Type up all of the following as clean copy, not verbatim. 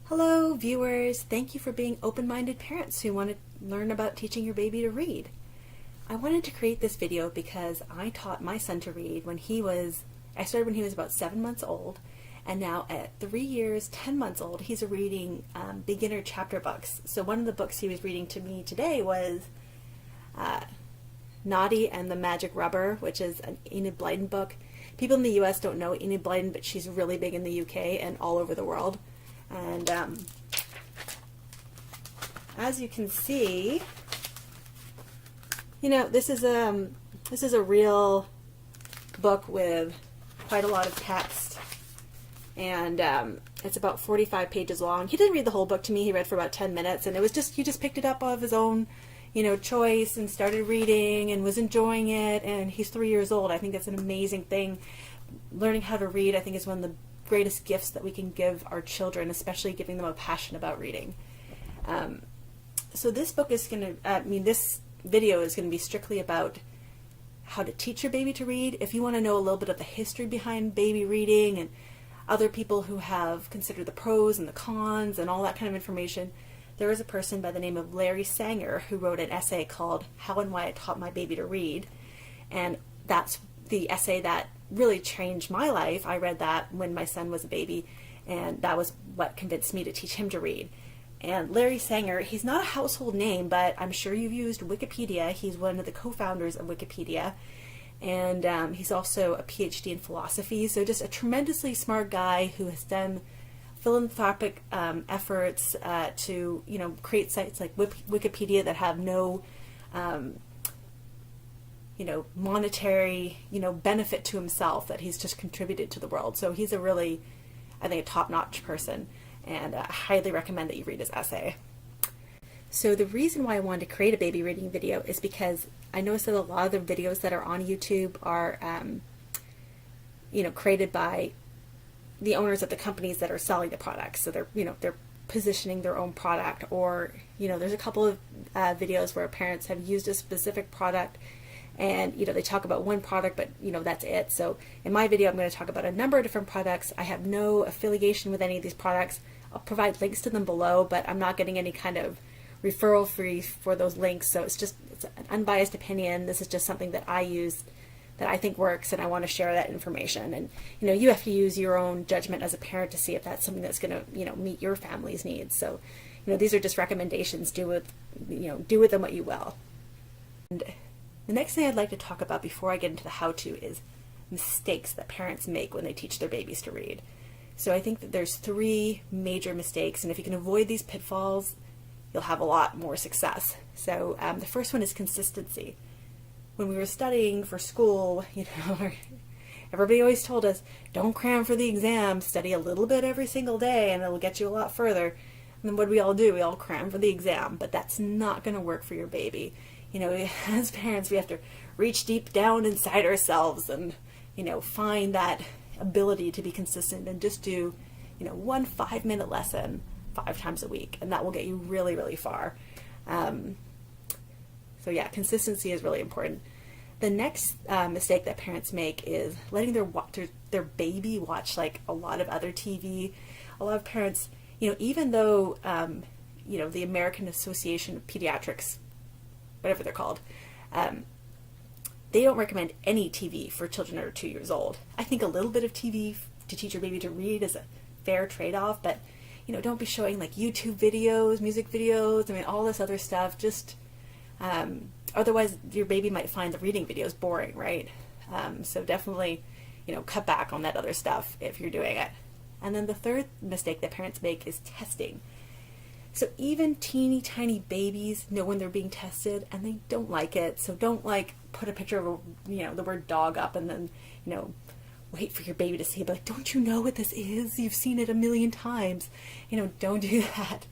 Hello, viewers. Thank you for being open-minded parents who want to learn about teaching your baby to read. I wanted to create this video because I taught my son to read I started when he was about 7 months old, and now at 3 years, 10 months old, he's reading beginner chapter books. So one of the books he was reading to me today was Naughty and the Magic Rubber, which is an Enid Blyton book. People in the US don't know Enid Blyton, but she's really big in the UK and all over the world. And as you can see, this is a real book with quite a lot of text, and it's about 45 pages long. He didn't read the whole book to me. He read for about 10 minutes, and it was he just picked it up of his own, choice, and started reading and was enjoying it. And he's 3 years old. I think that's an amazing thing. Learning how to read, I think, is one of the greatest gifts that we can give our children, especially giving them a passion about reading. So this book is this video is going to be strictly about how to teach your baby to read. If you want to know a little bit of the history behind baby reading and other people who have considered the pros and the cons and all that kind of information, there is a person by the name of Larry Sanger who wrote an essay called How and Why I Taught My Baby to Read. And that's the essay that really changed my life. I read that when my son was a baby, and that was what convinced me to teach him to read. And Larry Sanger, he's not a household name, but I'm sure you've used Wikipedia. He's one of the co-founders of Wikipedia, and he's also a PhD in philosophy, so just a tremendously smart guy who has done philanthropic efforts to create sites like Wikipedia that have no monetary, benefit to himself, that he's just contributed to the world. So he's a really, I think, a top-notch person, and I highly recommend that you read his essay. So the reason why I wanted to create a baby reading video is because I noticed that a lot of the videos that are on YouTube are, created by the owners of the companies that are selling the products. So they're positioning their own product, or, there's a couple of videos where parents have used a specific product, and they talk about one product, but that's it. So in my video, I'm going to talk about a number of different products. I have no affiliation with any of these products. I'll provide links to them below, but I'm not getting any kind of referral fee for those links. So it's an unbiased opinion. This is just something that I use, that I think works, and I want to share that information. And you have to use your own judgment as a parent to see if that's something that's going to meet your family's needs. So these are just recommendations. Do with them what you will. And the next thing I'd like to talk about before I get into the how-to is mistakes that parents make when they teach their babies to read. So I think that there's 3 major mistakes, and if you can avoid these pitfalls, you'll have a lot more success. So the first one is consistency. When we were studying for school, everybody always told us, don't cram for the exam, study a little bit every single day and it'll get you a lot further. And then what do? We all cram for the exam, but that's not going to work for your baby. As parents, we have to reach deep down inside ourselves and, find that ability to be consistent and just do, one 5-minute lesson 5 times a week, and that will get you really, really far. So yeah, consistency is really important. The next mistake that parents make is letting their baby watch like a lot of other TV. A lot of parents, even though, the American Association of Pediatrics, whatever they're called, they don't recommend any TV for children under 2 years old. I think a little bit of TV to teach your baby to read is a fair trade-off, but don't be showing like YouTube videos, music videos, all this other stuff. Just otherwise your baby might find the reading videos boring, right? So definitely, cut back on that other stuff if you're doing it. And then the third mistake that parents make is testing. So even teeny tiny babies know when they're being tested, and they don't like it. So don't put a picture of the word dog up and then wait for your baby to see it. But don't you know what this is? You've seen it a million times. Don't do that.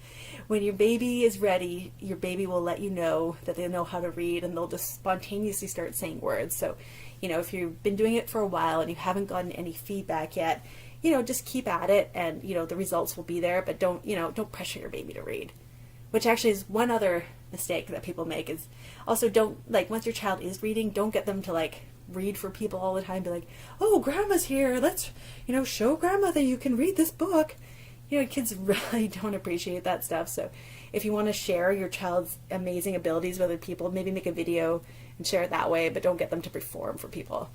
When your baby is ready, your baby will let you know that they know how to read, and they'll just spontaneously start saying words. So if you've been doing it for a while and you haven't gotten any feedback yet, just keep at it, and the results will be there, but don't pressure your baby to read. Which actually is one other mistake that people make, is also don't, once your child is reading, don't get them to read for people all the time. Be like, oh, grandma's here, let's, show grandma that you can read this book. you know, kids really don't appreciate that stuff. So if you want to share your child's amazing abilities with other people, maybe make a video and share it that way, but don't get them to perform for people.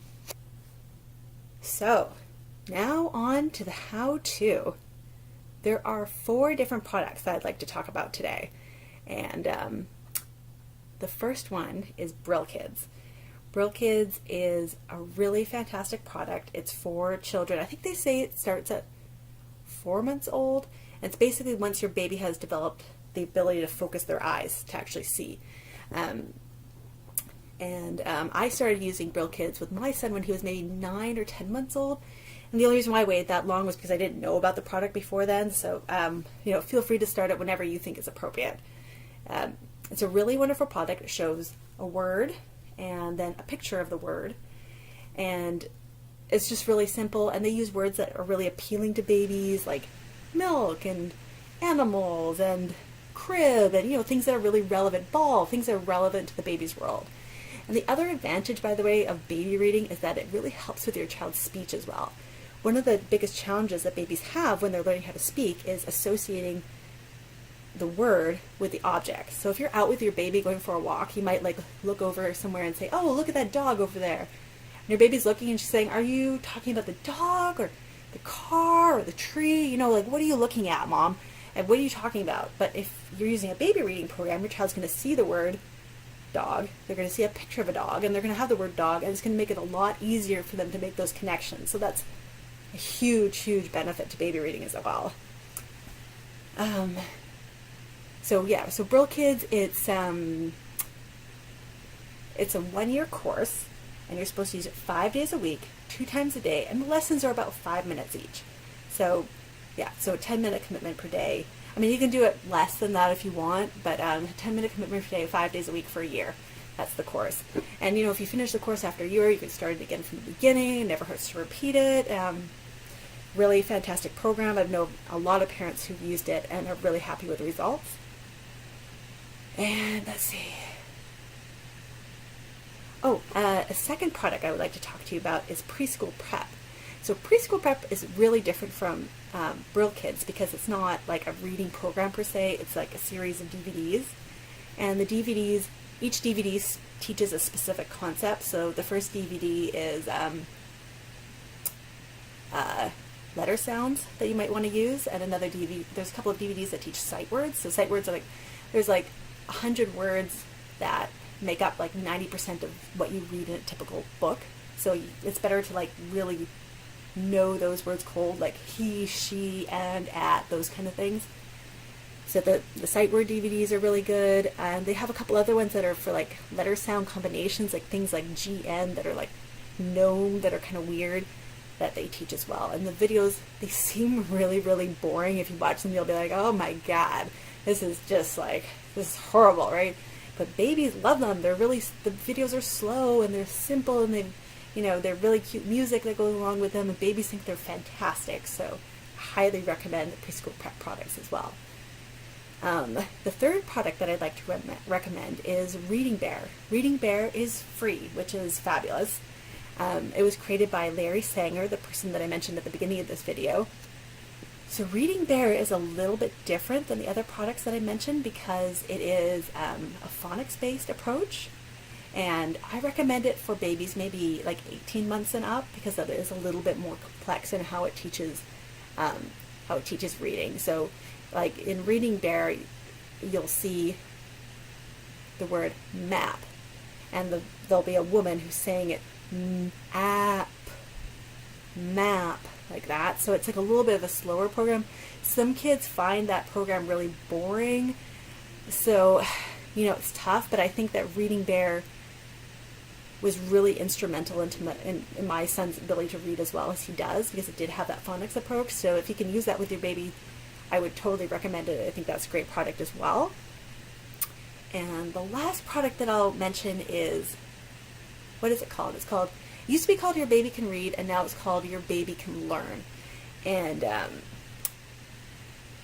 So now on to the how-to. There are 4 different products that I'd like to talk about today. And the first one is Brill Kids. Brill Kids is a really fantastic product. It's for children. I think they say it starts at 4 months old. And it's basically once your baby has developed the ability to focus their eyes to actually see. I started using Brill Kids with my son when he was maybe 9 or 10 months old. And the only reason why I waited that long was because I didn't know about the product before then. So, you know, feel free to start it whenever you think is appropriate. It's a really wonderful product. It shows a word and then a picture of the word. And it's just really simple. And they use words that are really appealing to babies, like milk and animals and crib and, you know, things that are really relevant, ball, things that are relevant to the baby's world. And the other advantage, by the way, of baby reading is that it really helps with your child's speech as well. One of the biggest challenges that babies have when they're learning how to speak is associating the word with the object. So if you're out with your baby going for a walk, you might like look over somewhere and say, oh, look at that dog over there. And your baby's looking and she's saying, are you talking about the dog or the car or the tree? You know, like, what are you looking at, Mom? And what are you talking about? But if you're using a baby reading program, your child's going to see the word dog, they're going to see a picture of a dog, and they're going to have the word dog, and it's going to make it a lot easier for them to make those connections. So that's a huge, huge benefit to baby reading as well. So Brill Kids, it's a 1-year course, and you're supposed to use it 5 days a week, 2 times a day, and the lessons are about 5 minutes each. So a 10-minute commitment per day. I mean, you can do it less than that if you want, but a 10-minute commitment per day, 5 days a week for a year. That's the course. And, you know, if you finish the course after a year, you can start it again from the beginning. It never hurts to repeat it. Really fantastic program. I know a lot of parents who've used it and are really happy with the results. And let's see. A second product I would like to talk to you about is Preschool Prep. So Preschool Prep is really different from Brill Kids because it's not like a reading program per se. It's like a series of DVDs. And the DVDs, each DVD teaches a specific concept. So the first DVD is letter sounds that you might want to use. And another DVD, there's a couple of DVDs that teach sight words. So sight words are like, there's like 100 words that make up like 90% of what you read in a typical book. So it's better to like really know those words cold, like he, she, and at, those kind of things. So the sight word DVDs are really good, and they have a couple other ones that are for like letter sound combinations, like things like GN that are like gnome, that are kind of weird, that they teach as well. And the videos, they seem really, really boring. If you watch them, you'll be like, oh my god, this is horrible, right? But babies love them. The videos are slow and they're simple, and they're really cute music that goes along with them, and babies think they're fantastic. So I highly recommend the Preschool Prep products as well. The third product that I'd like to recommend is Reading Bear. Reading Bear is free, which is fabulous. It was created by Larry Sanger, the person that I mentioned at the beginning of this video. So Reading Bear is a little bit different than the other products that I mentioned because it is a phonics-based approach. And I recommend it for babies maybe like 18 months and up because it is a little bit more complex in how it teaches reading. So like in Reading Bear, you'll see the word map, and there'll be a woman who's saying it app, map, like that. So it's like a little bit of a slower program. Some kids find that program really boring. So, it's tough, but I think that Reading Bear was really instrumental in my son's ability to read as well as he does, because it did have that phonics approach. So if you can use that with your baby, I would totally recommend it. I think that's a great product as well. And the last product that I'll mention is, what is it called? It used to be called Your Baby Can Read, and now it's called Your Baby Can Learn. And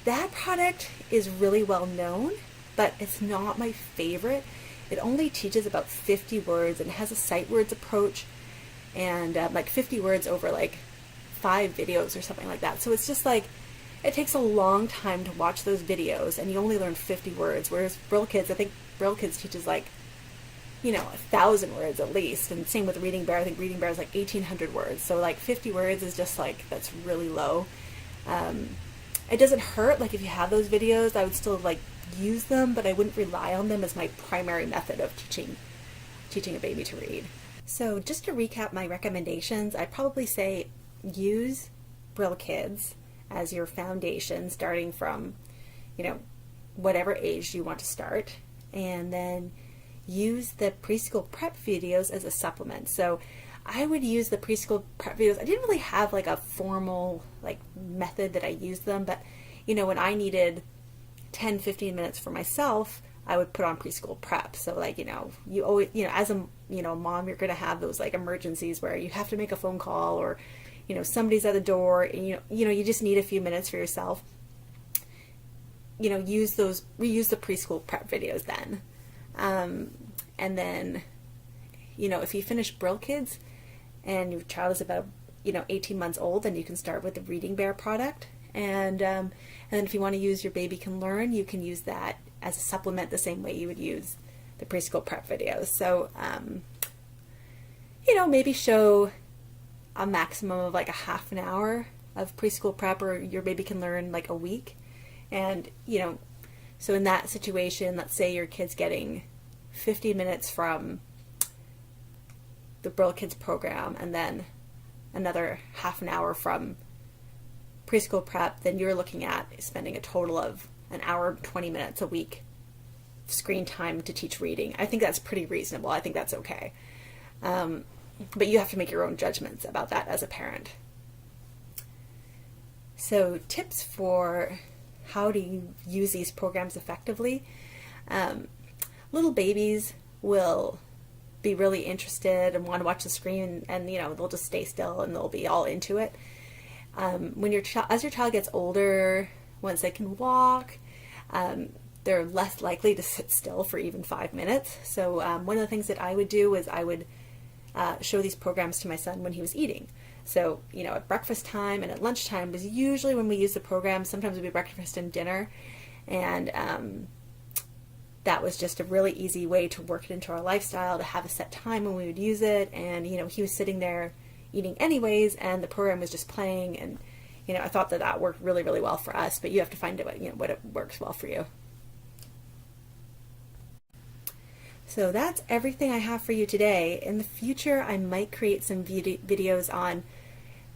that product is really well known, but it's not my favorite. It only teaches about 50 words and has a sight words approach, and like 50 words over like 5 videos or something like that. So it's just like, it takes a long time to watch those videos and you only learn 50 words, whereas Braille Kids, I think Braille Kids teaches like, 1,000 words at least. And same with Reading Bear. I think Reading Bear is like 1,800 words. So like 50 words is just like, that's really low. It doesn't hurt. Like if you have those videos, I would still like use them, but I wouldn't rely on them as my primary method of teaching a baby to read. So just to recap my recommendations, I'd probably say use Braille Kids as your foundation, starting from, whatever age you want to start, and then use the preschool prep videos as a supplement. So I would use the preschool prep videos. I didn't really have like a formal like method that I used them, but when I needed 10-15 minutes for myself, I would put on preschool prep. So like, you always, as a, mom, you're going to have those like emergencies where you have to make a phone call, or, somebody's at the door, and you just need a few minutes for yourself. Reuse the preschool prep videos then. And then, if you finish Braille Kids and your child is about, 18 months old, then you can start with the Reading Bear product. And then if you want to use your Baby Can Learn, you can use that as a supplement the same way you would use the preschool prep videos. So, maybe show a maximum of like a half an hour of preschool prep, or your Baby Can Learn like a week. And, so in that situation, let's say your kid's getting 50 minutes from the Braille Kids program and then another half an hour from preschool prep, then you're looking at spending a total of an hour and 20 minutes a week screen time to teach reading. I think that's pretty reasonable. I think that's okay. But you have to make your own judgments about that as a parent. So tips for how do you use these programs effectively. Little babies will be really interested and want to watch the screen, and they'll just stay still and they'll be all into it. As your child gets older, once they can walk, they're less likely to sit still for even 5 minutes. So one of the things that I would do is I would show these programs to my son when he was eating. So, at breakfast time and at lunchtime was usually when we used the program. Sometimes it would be breakfast and dinner. And that was just a really easy way to work it into our lifestyle, to have a set time when we would use it. And, he was sitting there eating anyways, and the program was just playing. And, I thought that worked really, really well for us. But you have to find out what it works well for you. So that's everything I have for you today. In the future, I might create some videos on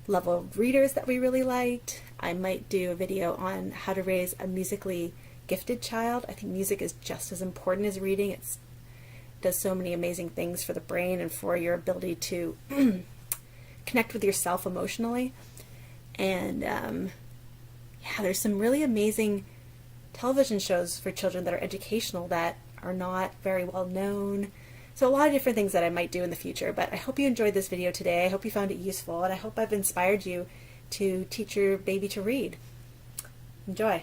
level of readers that we really liked. I might do a video on how to raise a musically gifted child. I think music is just as important as reading. It does so many amazing things for the brain and for your ability to connect with yourself emotionally. And there's some really amazing television shows for children that are educational that are not very well known. So a lot of different things that I might do in the future, but I hope you enjoyed this video today. I hope you found it useful, and I hope I've inspired you to teach your baby to read. Enjoy.